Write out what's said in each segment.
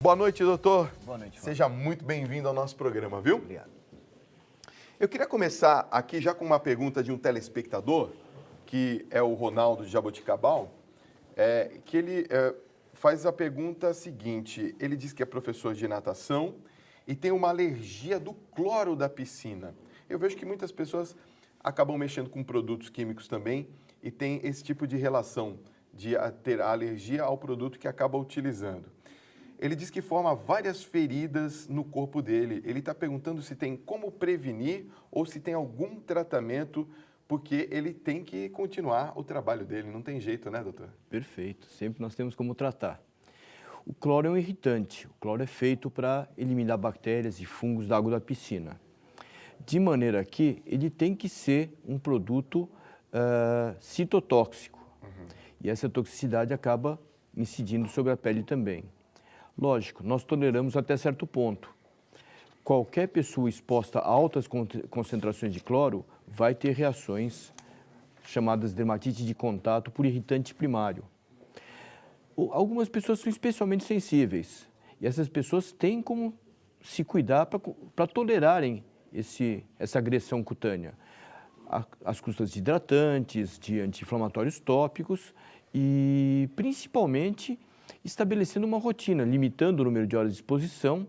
Boa noite, doutor. Boa noite, Fábio. Seja muito bem-vindo ao nosso programa, viu? Obrigado. Eu queria começar aqui já com uma pergunta de um telespectador, que é o Ronaldo de Jaboticabal, que ele faz a pergunta seguinte. Ele diz que é professor de natação e tem uma alergia do cloro da piscina. Eu vejo que muitas pessoas acabam mexendo com produtos químicos também e tem esse tipo de relação de ter alergia ao produto que acaba utilizando. Ele diz que forma várias feridas no corpo dele. Ele está perguntando se tem como prevenir ou se tem algum tratamento, porque ele tem que continuar o trabalho dele. Não tem jeito, né, doutor? Perfeito. Sempre nós temos como tratar. O cloro é um irritante. O cloro é feito para eliminar bactérias e fungos da água da piscina. De maneira que ele tem que ser um produto citotóxico. E essa toxicidade acaba incidindo sobre a pele também. Lógico, nós toleramos até certo ponto. Qualquer pessoa exposta a altas concentrações de cloro vai ter reações chamadas dermatite de contato por irritante primário. Algumas pessoas são especialmente sensíveis e essas pessoas têm como se cuidar para tolerarem essa agressão cutânea. As custas de hidratantes, de anti-inflamatórios tópicos e, principalmente, estabelecendo uma rotina, limitando o número de horas de exposição.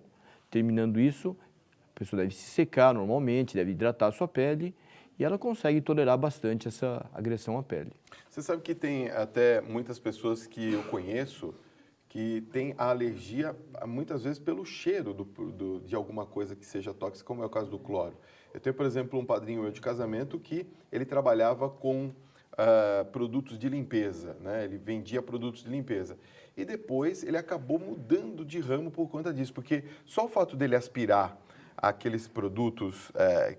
Terminando isso, a pessoa deve se secar normalmente, deve hidratar a sua pele e ela consegue tolerar bastante essa agressão à pele. Você sabe que tem até muitas pessoas que eu conheço que têm a alergia, muitas vezes, pelo cheiro de alguma coisa que seja tóxica, como é o caso do cloro. Eu tenho, por exemplo, um padrinho meu de casamento que ele trabalhava com produtos de limpeza, né? Ele vendia produtos de limpeza. E depois ele acabou mudando de ramo por conta disso, porque só o fato dele aspirar aqueles produtos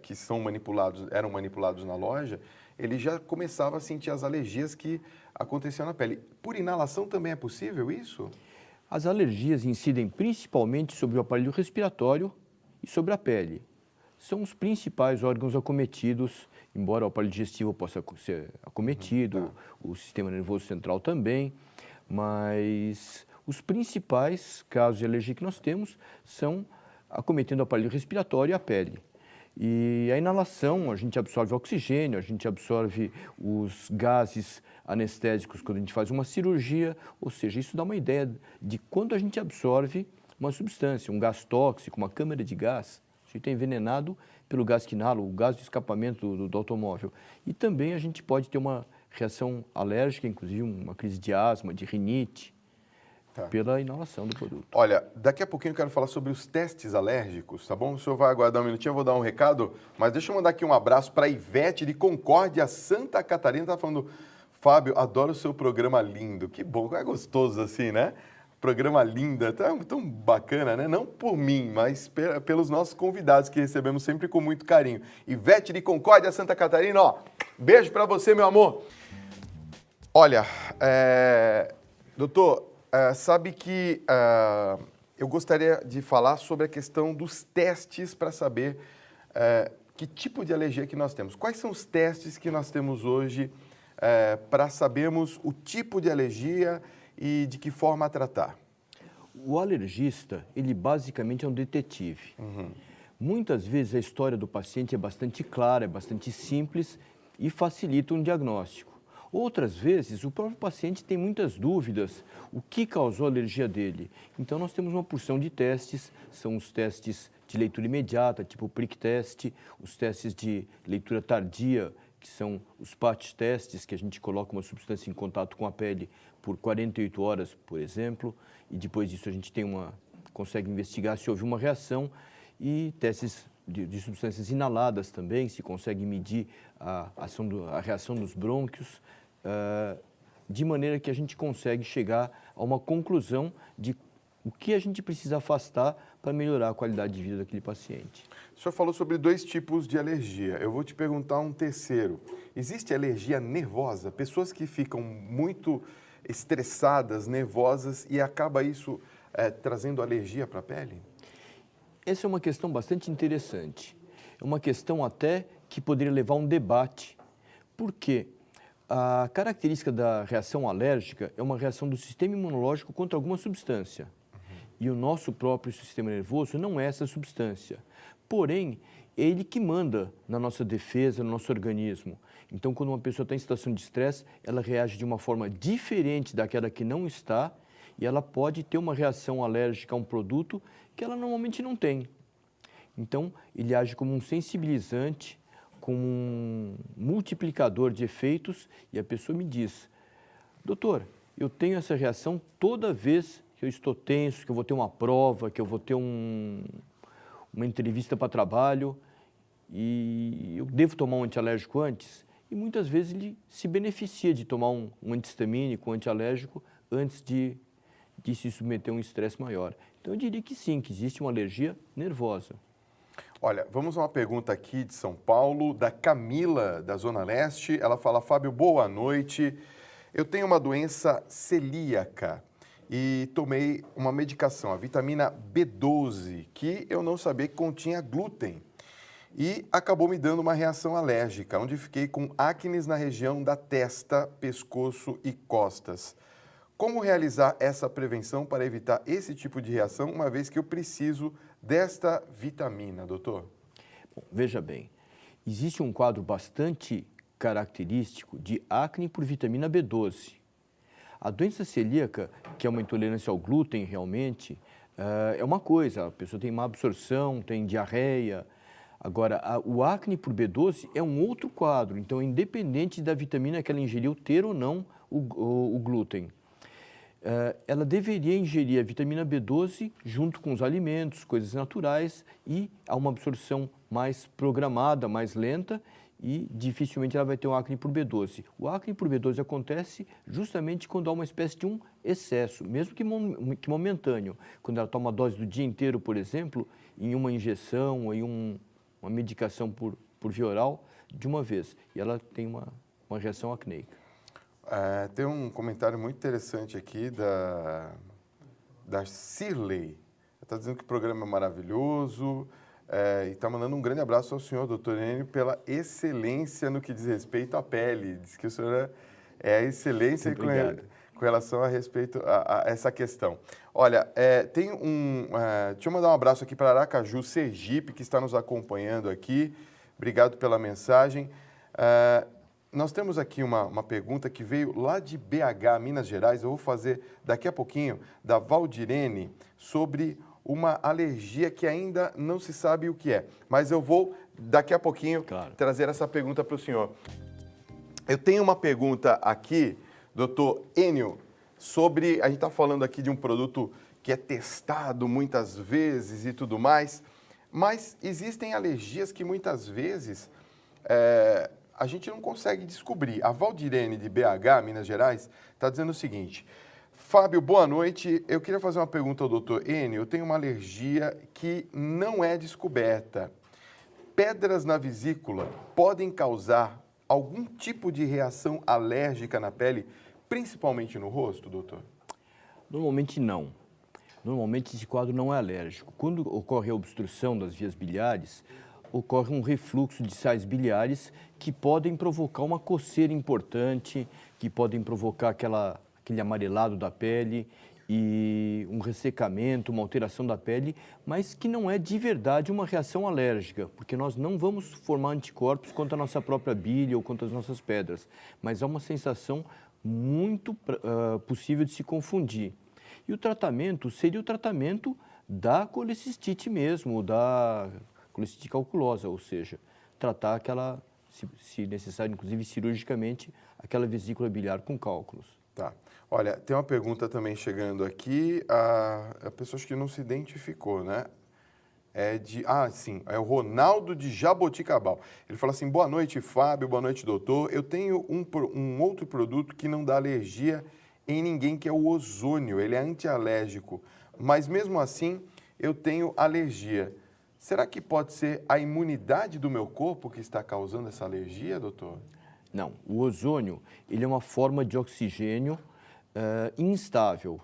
que eram manipulados na loja, ele já começava a sentir as alergias que aconteciam na pele. Por inalação também é possível isso? As alergias incidem principalmente sobre o aparelho respiratório e sobre a pele. São os principais órgãos acometidos, embora o aparelho digestivo possa ser acometido, o sistema nervoso central também, mas os principais casos de alergia que nós temos são acometendo o aparelho respiratório e a pele. E a inalação, a gente absorve oxigênio, a gente absorve os gases anestésicos quando a gente faz uma cirurgia, ou seja, isso dá uma ideia de quando a gente absorve uma substância, um gás tóxico, uma câmara de gás. A gente é envenenado pelo gás que inala, o gás de escapamento do automóvel. E também a gente pode ter uma reação alérgica, inclusive uma crise de asma, de rinite, pela inalação do produto. Olha, daqui a pouquinho eu quero falar sobre os testes alérgicos, tá bom? O senhor vai aguardar um minutinho, eu vou dar um recado, mas deixa eu mandar aqui um abraço para a Ivete de Concórdia, Santa Catarina, tá falando, Fábio, adoro o seu programa lindo. Que bom, é gostoso assim, né? Programa lindo, tão bacana, né? Não por mim, mas pelos nossos convidados que recebemos sempre com muito carinho. Ivete de Concórdia, Santa Catarina, ó, beijo para você, meu amor. Olha, doutor, sabe que eu gostaria de falar sobre a questão dos testes para saber que tipo de alergia que nós temos. Quais são os testes que nós temos hoje para sabermos o tipo de alergia e de que forma tratar? O alergista, ele basicamente é um detetive. Muitas vezes a história do paciente é bastante clara, é bastante simples e facilita um diagnóstico. Outras vezes, o próprio paciente tem muitas dúvidas, o que causou a alergia dele. Então, nós temos uma porção de testes, são os testes de leitura imediata, tipo o prick test, os testes de leitura tardia, que são os patch testes, que a gente coloca uma substância em contato com a pele por 48 horas, por exemplo, e depois disso a gente consegue investigar se houve uma reação, e testes de substâncias inaladas também, se consegue medir a reação dos brônquios, de maneira que a gente consegue chegar a uma conclusão de o que a gente precisa afastar para melhorar a qualidade de vida daquele paciente. O senhor falou sobre 2 tipos de alergia. Eu vou te perguntar um terceiro. Existe alergia nervosa? Pessoas que ficam muito estressadas, nervosas e acaba isso trazendo alergia para a pele? Essa é uma questão bastante interessante. É uma questão até que poderia levar a um debate. Por quê? A característica da reação alérgica é uma reação do sistema imunológico contra alguma substância. E o nosso próprio sistema nervoso não é essa substância. Porém, é ele que manda na nossa defesa, no nosso organismo. Então, quando uma pessoa está em situação de estresse, ela reage de uma forma diferente daquela que não está e ela pode ter uma reação alérgica a um produto que ela normalmente não tem. Então, ele age como um sensibilizante, como um multiplicador de efeitos e a pessoa me diz, doutor, eu tenho essa reação toda vez que eu estou tenso, que eu vou ter uma prova, que eu vou ter uma entrevista para trabalho e eu devo tomar um antialérgico antes? E muitas vezes ele se beneficia de tomar um antihistamínico, um antialérgico, antes de se submeter a um estresse maior. Então, eu diria que sim, que existe uma alergia nervosa. Olha, vamos a uma pergunta aqui de São Paulo, da Camila, da Zona Leste. Ela fala, Fábio, boa noite. Eu tenho uma doença celíaca e tomei uma medicação, a vitamina B12, que eu não sabia que continha glúten. E acabou me dando uma reação alérgica, onde fiquei com acnes na região da testa, pescoço e costas. Como realizar essa prevenção para evitar esse tipo de reação, uma vez que eu preciso desta vitamina, doutor? Bom, veja bem, existe um quadro bastante característico de acne por vitamina B12. A doença celíaca, que é uma intolerância ao glúten realmente, é uma coisa, a pessoa tem má absorção, tem diarreia. Agora, o acne por B12 é um outro quadro, então é independente da vitamina que ela ingeriu ter ou não o glúten. Ela deveria ingerir a vitamina B12 junto com os alimentos, coisas naturais, e há uma absorção mais programada, mais lenta, e dificilmente ela vai ter um acne por B12. O acne por B12 acontece justamente quando há uma espécie de um excesso, mesmo que momentâneo. Quando ela toma a dose do dia inteiro, por exemplo, em uma injeção ou em uma medicação por via oral, de uma vez, e ela tem uma reação acneica. Tem um comentário muito interessante aqui da Cirlei. Ela está dizendo que o programa é maravilhoso e está mandando um grande abraço ao senhor, doutor Enio, pela excelência no que diz respeito à pele. Diz que o senhor é a excelência com relação a respeito a essa questão. Olha, deixa eu mandar um abraço aqui para Aracaju, Sergipe, que está nos acompanhando aqui. Obrigado pela mensagem. Nós temos aqui uma pergunta que veio lá de BH, Minas Gerais. Eu vou fazer daqui a pouquinho, da Valdirene, sobre uma alergia que ainda não se sabe o que é. Mas eu vou, daqui a pouquinho, trazer essa pergunta para o senhor. Eu tenho uma pergunta aqui, doutor Enio, sobre... A gente está falando aqui de um produto que é testado muitas vezes e tudo mais, mas existem alergias que muitas vezes... a gente não consegue descobrir. A Valdirene, de BH, Minas Gerais, está dizendo o seguinte, Fábio, boa noite, eu queria fazer uma pergunta ao doutor Enio. Eu tenho uma alergia que não é descoberta. Pedras na vesícula podem causar algum tipo de reação alérgica na pele, principalmente no rosto, doutor? Normalmente não. Normalmente esse quadro não é alérgico. Quando ocorre a obstrução das vias biliares, ocorre um refluxo de sais biliares que podem provocar uma coceira importante, que podem provocar aquele amarelado da pele e um ressecamento, uma alteração da pele, mas que não é de verdade uma reação alérgica, porque nós não vamos formar anticorpos contra a nossa própria bile ou contra as nossas pedras, mas há uma sensação muito possível de se confundir. E o tratamento seria o tratamento da colecistite mesmo, da colecistite calculosa, ou seja, tratar aquela, se necessário, inclusive cirurgicamente, aquela vesícula biliar com cálculos. Tá. Olha, tem uma pergunta também chegando aqui, a pessoa acho que não se identificou, né? É o Ronaldo de Jaboticabal. Ele fala assim, boa noite, Fábio, boa noite, doutor. Eu tenho um outro produto que não dá alergia em ninguém, que é o ozônio. Ele é antialérgico, mas mesmo assim eu tenho alergia. Será que pode ser a imunidade do meu corpo que está causando essa alergia, doutor? Não, o ozônio ele é uma forma de oxigênio instável.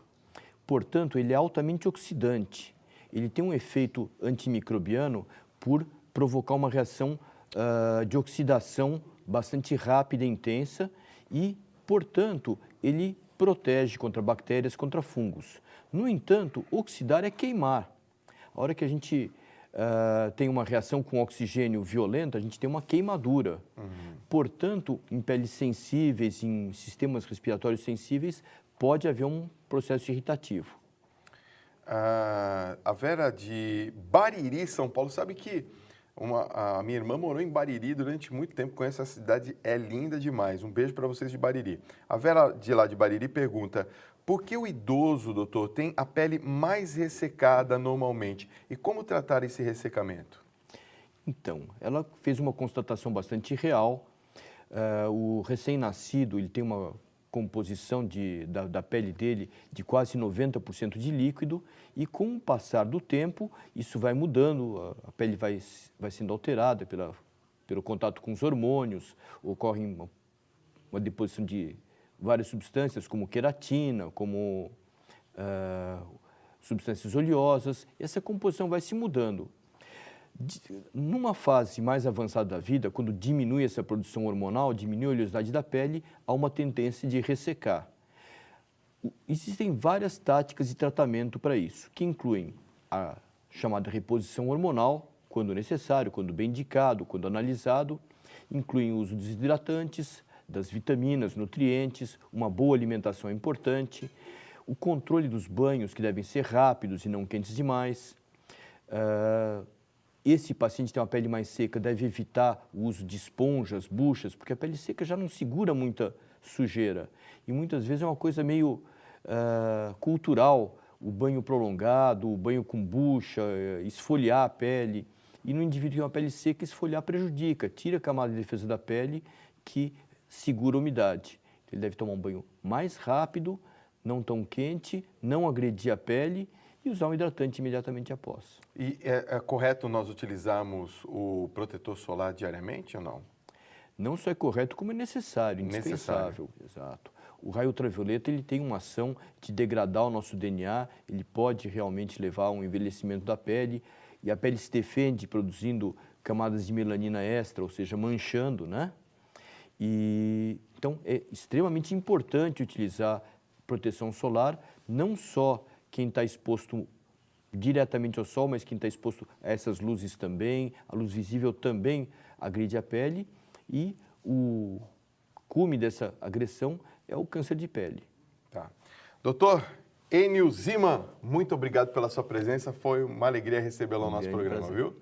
Portanto, ele é altamente oxidante. Ele tem um efeito antimicrobiano por provocar uma reação de oxidação bastante rápida e intensa e, portanto, ele protege contra bactérias, contra fungos. No entanto, oxidar é queimar. A hora que a gente tem uma reação com oxigênio violenta, a gente tem uma queimadura. Portanto, em peles sensíveis, em sistemas respiratórios sensíveis, pode haver um processo irritativo. A Vera de Bariri, São Paulo, sabe que a minha irmã morou em Bariri durante muito tempo, conhece a cidade, é linda demais. Um beijo para vocês de Bariri. A Vera de lá de Bariri pergunta, por que o idoso, doutor, tem a pele mais ressecada normalmente? E como tratar esse ressecamento? Então, ela fez uma constatação bastante real. O recém-nascido ele tem uma composição da pele dele de quase 90% de líquido e com o passar do tempo isso vai mudando, a pele vai sendo alterada pelo contato com os hormônios, ocorre uma deposição de várias substâncias como queratina, como substâncias oleosas, e essa composição vai se mudando. Numa fase mais avançada da vida, quando diminui essa produção hormonal, diminui a oleosidade da pele, há uma tendência de ressecar. Existem várias táticas de tratamento para isso, que incluem a chamada reposição hormonal, quando necessário, quando bem indicado, quando analisado, incluem o uso dos hidratantes, das vitaminas, nutrientes, uma boa alimentação é importante, o controle dos banhos, que devem ser rápidos e não quentes demais. Esse paciente tem uma pele mais seca, deve evitar o uso de esponjas, buchas, porque a pele seca já não segura muita sujeira. E muitas vezes é uma coisa meio cultural, o banho prolongado, o banho com bucha, esfoliar a pele. E no indivíduo que tem uma pele seca, esfoliar prejudica, tira a camada de defesa da pele que segura a umidade. Ele deve tomar um banho mais rápido, não tão quente, não agredir a pele e usar um hidratante imediatamente após. E é correto nós utilizarmos o protetor solar diariamente ou não? Não só é correto, como é necessário, indispensável. Exato. O raio ultravioleta ele tem uma ação de degradar o nosso DNA, ele pode realmente levar a um envelhecimento da pele e a pele se defende produzindo camadas de melanina extra, ou seja, manchando, né? Então, é extremamente importante utilizar proteção solar, não só quem está exposto diretamente ao sol, mas quem está exposto a essas luzes também, a luz visível também agride a pele e o cume dessa agressão é o câncer de pele. Tá. Doutor Enio Ziman, muito obrigado pela sua presença, foi uma alegria recebê-lo no nosso programa, viu?